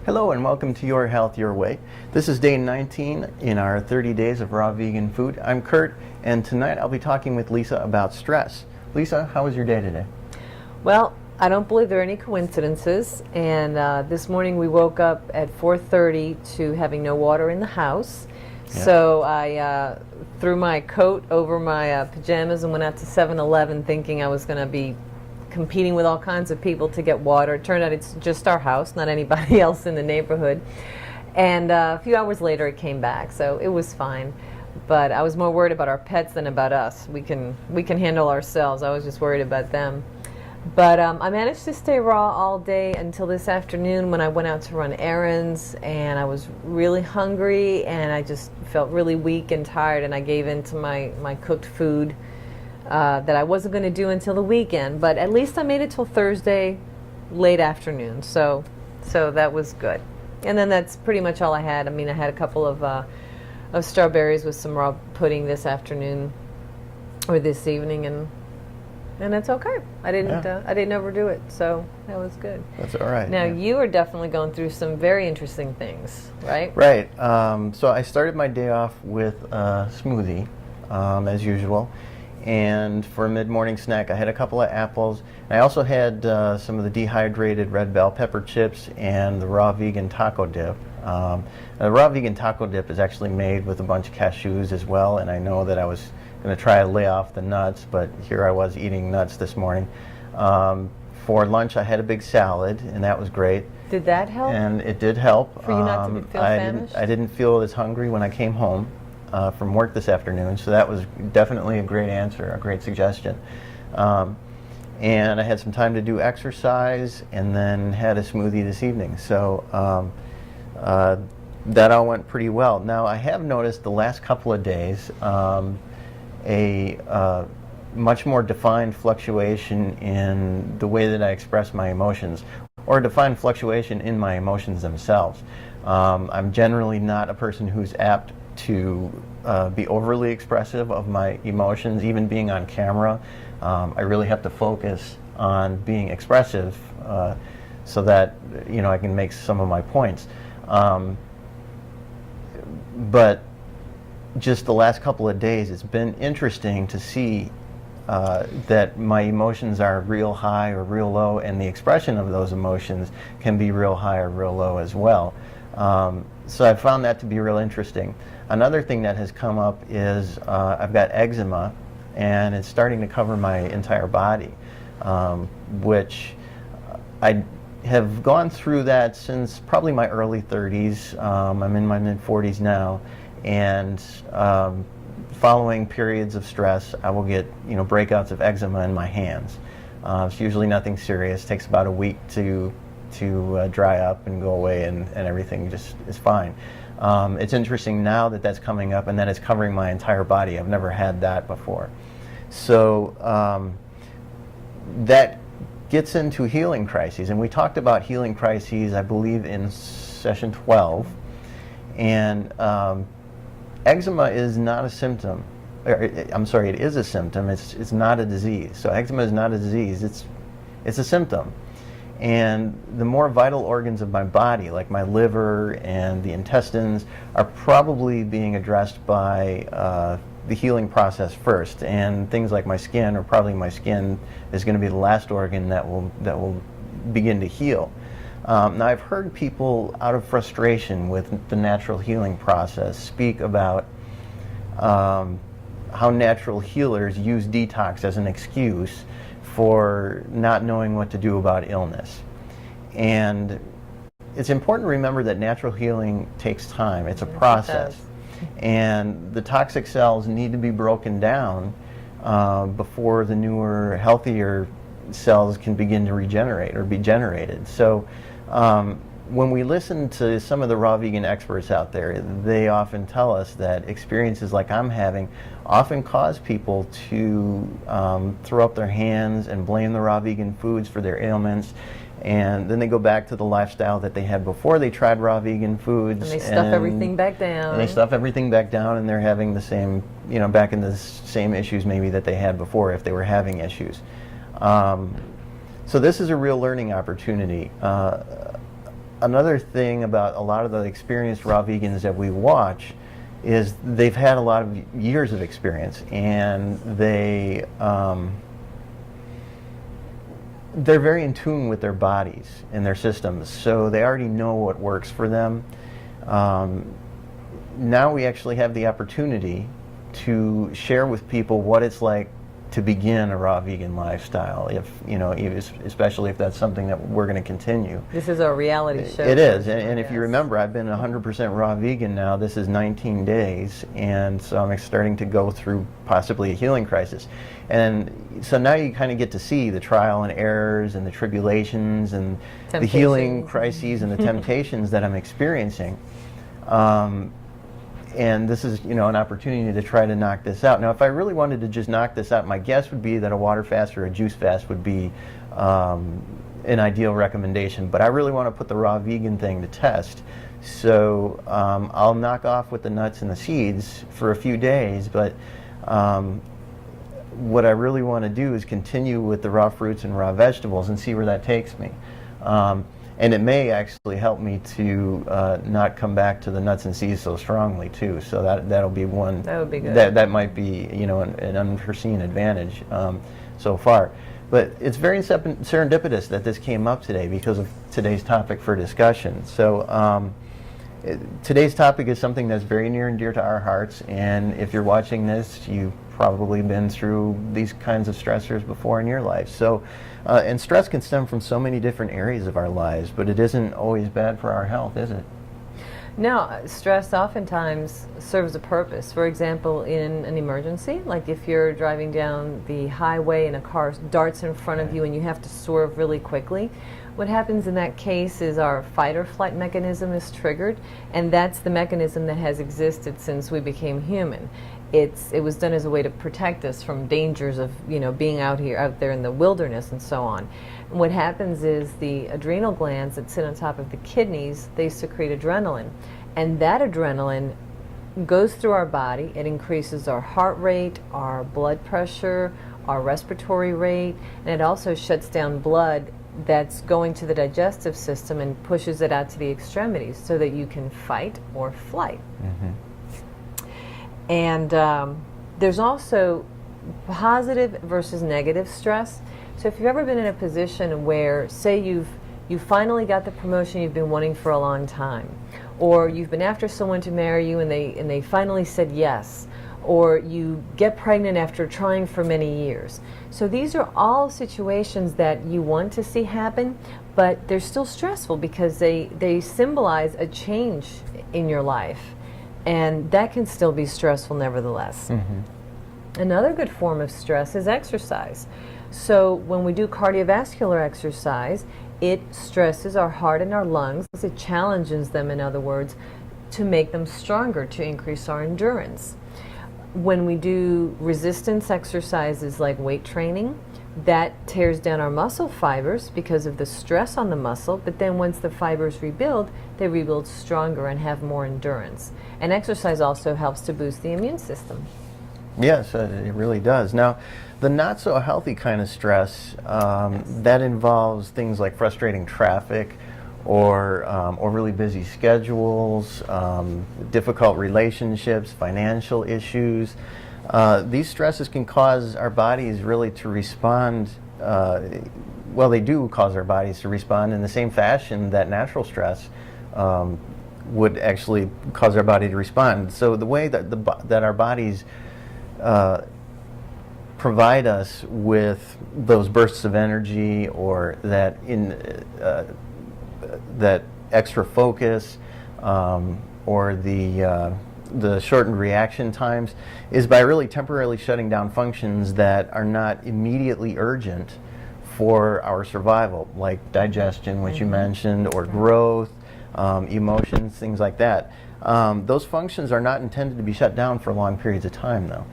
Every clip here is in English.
Hello and welcome to Your Health Your Way. This is day 19 in our 30 days of raw vegan food. I'm Kurt, and tonight I'll be talking with Lisa about stress. Lisa, how was your day today? Well, I don't believe there are any coincidences, and this morning we woke up at 4:30 to having no water in the house. Yeah. So I threw my coat over my pajamas and went out to 7-Eleven thinking I was going to be competing with all kinds of people to get water. It turned out it's just our house, not anybody else in the neighborhood. And a few hours later it came back, so it was fine. But I was more worried about our pets than about us. We can handle ourselves. I was just worried about them. But I managed to stay raw all day until this afternoon when I went out to run errands, and I was really hungry and I just felt really weak and tired, and I gave in to my cooked food that I wasn't going to do until the weekend. But at least I made it till Thursday late afternoon, so that was good. And then that's pretty much all I had. I mean, I had a couple of strawberries with some raw pudding this afternoon or this evening, and that's okay. I didn't overdo it, so that was good. That's all right. Now, yeah. you are definitely going through some very interesting things, right? Right. So I started my day off with a smoothie, as usual. And for a mid-morning snack, I had a couple of apples. I also had some of the dehydrated red bell pepper chips and the raw vegan taco dip. The raw vegan taco dip is actually made with a bunch of cashews as well, and I know that I was going to try to lay off the nuts, but here I was eating nuts this morning. For lunch, I had a big salad, and that was great. Did that help? And it did help. For you not to feel famished? I didn't feel as hungry when I came home from work this afternoon, so that was definitely a great answer, a great suggestion. And I had some time to do exercise, and then had a smoothie this evening. So that all went pretty well. Now, I have noticed the last couple of days a much more defined fluctuation in the way that I express my emotions, or a defined fluctuation in my emotions themselves. I'm generally not a person who's apt to be overly expressive of my emotions, even being on camera. I really have to focus on being expressive so that I can make some of my points. But just the last couple of days, it's been interesting to see that my emotions are real high or real low, and the expression of those emotions can be real high or real low as well. So I found that to be real interesting. Another thing that has come up is I've got eczema, and it's starting to cover my entire body, which I have gone through that since probably my early 30s. I'm in my mid-40s now, and following periods of stress, I will get breakouts of eczema in my hands. It's usually nothing serious. It takes about a week to dry up and go away, and everything just is fine. It's interesting now that that's coming up and that it's covering my entire body. I've never had that before. So that gets into healing crises, and we talked about healing crises, I believe, in session 12. And eczema is not a symptom. I'm sorry, it is a symptom. It's not a disease. So eczema is not a disease. It's a symptom. And the more vital organs of my body, like my liver and the intestines, are probably being addressed by the healing process first. And things like my skin, or probably my skin, is going to be the last organ that will begin to heal. Now, I've heard people, out of frustration with the natural healing process, speak about how natural healers use detox as an excuse for not knowing what to do about illness. And it's important to remember that natural healing takes time. It's a process. And the toxic cells need to be broken down before the newer, healthier cells can begin to regenerate or be generated. So when we listen to some of the raw vegan experts out there, they often tell us that experiences like I'm having often cause people to throw up their hands and blame the raw vegan foods for their ailments, and then they go back to the lifestyle that they had before they tried raw vegan foods. And they stuff everything back down. And they stuff everything back down, and they're having the same, back in the same issues maybe that they had before, if they were having issues. So this is a real learning opportunity. another thing about a lot of the experienced raw vegans that we watch is they've had a lot of years of experience, and they're very in tune with their bodies and their systems, so they already know what works for them. Now we actually have the opportunity to share with people what it's like to begin a raw vegan lifestyle, if especially if that's something that we're going to continue. This is our reality show. It is, and if you remember, I've been 100% raw vegan now. This is 19 days, and so I'm starting to go through possibly a healing crisis. And so now you kind of get to see the trial and errors and the tribulations and the healing crises and the temptations that I'm experiencing. And this is, an opportunity to try to knock this out. Now, if I really wanted to just knock this out, my guess would be that a water fast or a juice fast would be an ideal recommendation. But I really want to put the raw vegan thing to test. So I'll knock off with the nuts and the seeds for a few days. But what I really want to do is continue with the raw fruits and raw vegetables and see where that takes me. And it may actually help me to not come back to the nuts and seeds so strongly too. So that'll be one. That would be good. That might be an unforeseen advantage so far. But it's very serendipitous that this came up today because of today's topic for discussion. So today's topic is something that's very near and dear to our hearts. And if you're watching this, you've probably been through these kinds of stressors before in your life. So. And stress can stem from so many different areas of our lives, but it isn't always bad for our health, is it? No, stress oftentimes serves a purpose. For example, in an emergency, like if you're driving down the highway and a car darts in front of you and you have to swerve really quickly, what happens in that case is our fight or flight mechanism is triggered, and that's the mechanism that has existed since we became human. It was done as a way to protect us from dangers of being out there in the wilderness and so on. And what happens is the adrenal glands that sit on top of the kidneys, they secrete adrenaline, and that adrenaline goes through our body. It increases our heart rate, our blood pressure, our respiratory rate, and it also shuts down blood that's going to the digestive system and pushes it out to the extremities so that you can fight or flight. Mm-hmm. And there's also positive versus negative stress. So if you've ever been in a position where, say, you finally got the promotion you've been wanting for a long time, or you've been after someone to marry you and they finally said yes, or you get pregnant after trying for many years. So these are all situations that you want to see happen, but they're still stressful because they symbolize a change in your life. And that can still be stressful nevertheless. Mm-hmm. Another good form of stress is exercise. So when we do cardiovascular exercise, it stresses our heart and our lungs. It challenges them, in other words, to make them stronger, to increase our endurance. When we do resistance exercises like weight training, that tears down our muscle fibers because of the stress on the muscle, but then once the fibers rebuild, they rebuild stronger and have more endurance. And exercise also helps to boost the immune system. Yes, it really does. Now, the not so healthy kind of stress, that involves things like frustrating traffic or really busy schedules, difficult relationships, financial issues. These stresses can cause our bodies really to respond, they do cause our bodies to respond in the same fashion that natural stress would actually cause our body to respond. So the way that our bodies provide us with those bursts of energy or that extra focus or the shortened reaction times is by really temporarily shutting down functions that are not immediately urgent for our survival, like digestion, which you mentioned, or growth, emotions, things like that. Those functions are not intended to be shut down for long periods of time, though.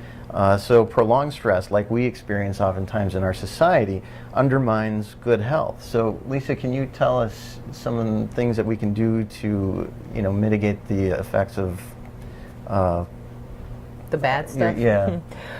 So prolonged stress, like we experience oftentimes in our society, undermines good health. So Lisa, can you tell us some of the things that we can do to mitigate the effects of the bad stuff?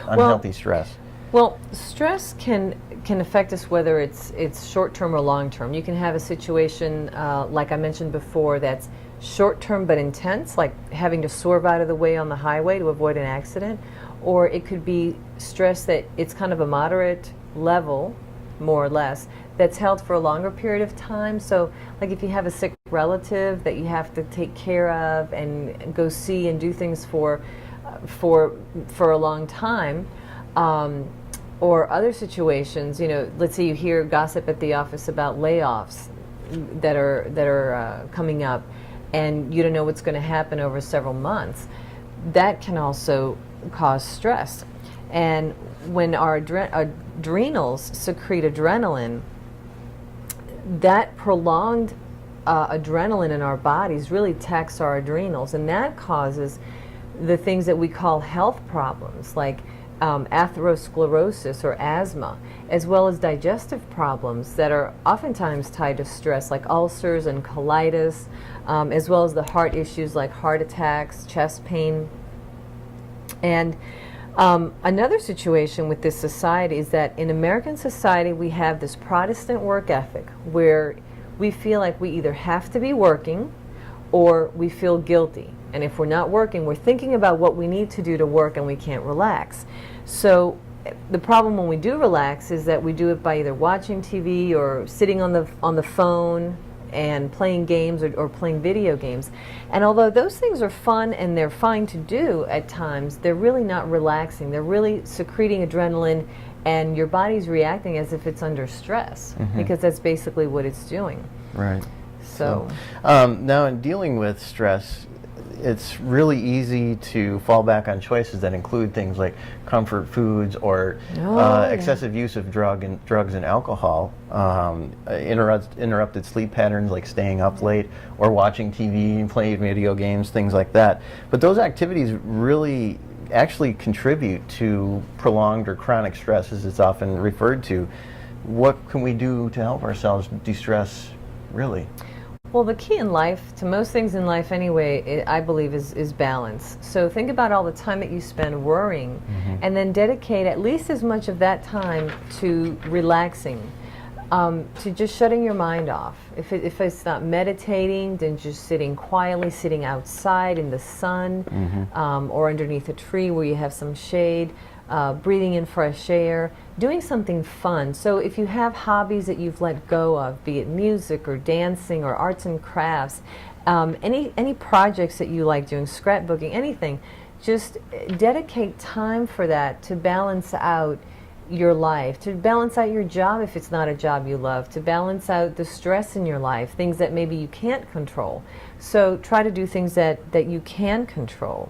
Unhealthy stress. Well, stress can can affect us whether it's short term or long term. You can have a situation like I mentioned before that's short term but intense, like having to swerve out of the way on the highway to avoid an accident, or it could be stress that it's kind of a moderate level, more or less, that's held for a longer period of time. So like if you have a sick relative that you have to take care of and go see and do things for a long time, or other situations, let's say you hear gossip at the office about layoffs that are coming up, and you don't know what's going to happen over several months. That can also cause stress. And when our adrenals secrete adrenaline, that prolonged adrenaline in our bodies really tax our adrenals, and that causes the things that we call health problems, like atherosclerosis or asthma, as well as digestive problems that are oftentimes tied to stress, like ulcers and colitis, as well as the heart issues like heart attacks, chest pain. And another situation with this society is that in American society we have this Protestant work ethic where we feel like we either have to be working or we feel guilty. And if we're not working, we're thinking about what we need to do to work and we can't relax. So the problem when we do relax is that we do it by either watching TV or sitting on the phone and playing games or playing video games. And although those things are fun and they're fine to do at times, they're really not relaxing. They're really secreting adrenaline, and your body's reacting as if it's under stress, because that's basically what it's doing. Right. So now in dealing with stress, it's really easy to fall back on choices that include things like comfort foods or excessive use of drugs and alcohol, interrupted sleep patterns like staying up late or watching TV and playing video games, things like that. But those activities really actually contribute to prolonged or chronic stress, as it's often referred to. What can we do to help ourselves de-stress, really? Well, the key in life, to most things in life anyway, I believe is balance. So think about all the time that you spend worrying, and then dedicate at least as much of that time to relaxing, to just shutting your mind off. If it's not meditating, then just sitting quietly, sitting outside in the sun, or underneath a tree where you have some shade, breathing in fresh air, doing something fun. So if you have hobbies that you've let go of, be it music or dancing or arts and crafts, any projects that you like doing, scrapbooking, anything, just dedicate time for that to balance out your life, to balance out your job if it's not a job you love, to balance out the stress in your life, things that maybe you can't control. So try to do things that you can control.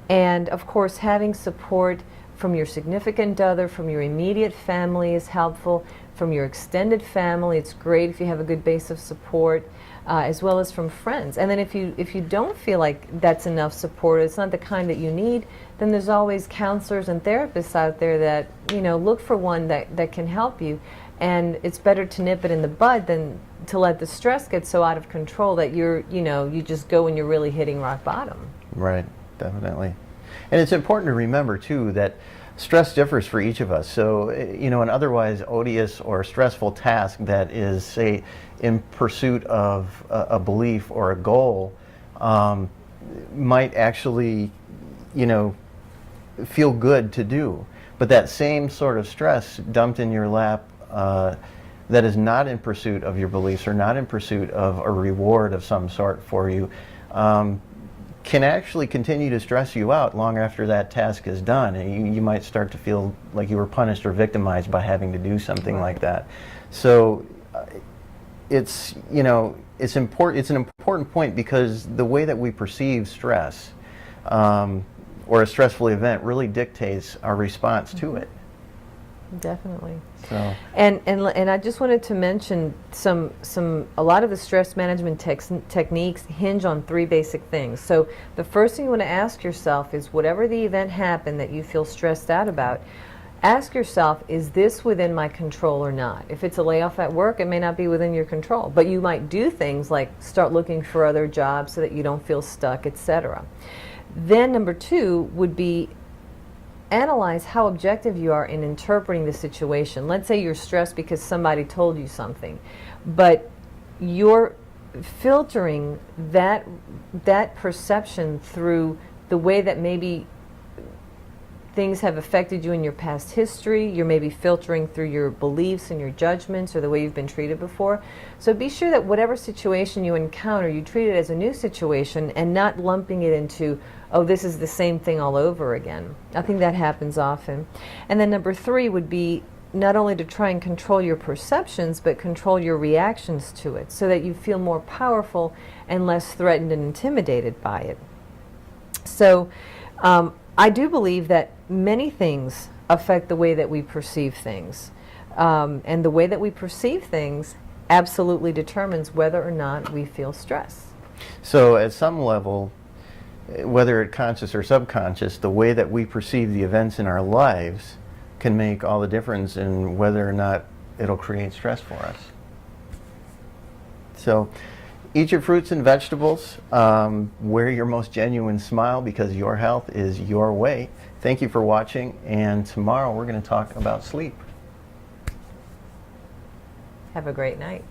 And of course, having support from your significant other, from your immediate family is helpful. From your extended family, it's great if you have a good base of support, as well as from friends. And then if you don't feel like that's enough support, it's not the kind that you need, then there's always counselors and therapists out there that, look for one that can help you. And it's better to nip it in the bud than to let the stress get so out of control that you just go and you're really hitting rock bottom. Right, definitely. And it's important to remember, too, that stress differs for each of us. So, an otherwise odious or stressful task that is, say, in pursuit of a belief or a goal might actually, feel good to do. But that same sort of stress dumped in your lap that is not in pursuit of your beliefs or not in pursuit of a reward of some sort for you can actually continue to stress you out long after that task is done. And you might start to feel like you were punished or victimized by having to do something like that. So it's important. It's an important point because the way that we perceive stress or a stressful event really dictates our response to it. Definitely. So. And I just wanted to mention a lot of the stress management techniques hinge on three basic things. So the first thing you want to ask yourself is, whatever the event happened that you feel stressed out about, ask yourself, is this within my control or not? If it's a layoff at work, it may not be within your control, but you might do things like start looking for other jobs so that you don't feel stuck, etc. Then number two would be, analyze how objective you are in interpreting the situation. Let's say you're stressed because somebody told you something, but you're filtering that perception through the way that maybe things have affected you in your past history. You're maybe filtering through your beliefs and your judgments or the way you've been treated before. So be sure that whatever situation you encounter, you treat it as a new situation and not lumping it into, oh, this is the same thing all over again. I think that happens often. And then number 3 would be not only to try and control your perceptions, but control your reactions to it so that you feel more powerful and less threatened and intimidated by it. So I do believe that many things affect the way that we perceive things. And the way that we perceive things absolutely determines whether or not we feel stress. So at some level, whether it's conscious or subconscious, the way that we perceive the events in our lives can make all the difference in whether or not it'll create stress for us. So eat your fruits and vegetables. Wear your most genuine smile because your health is your way. Thank you for watching, and tomorrow we're going to talk about sleep. Have a great night.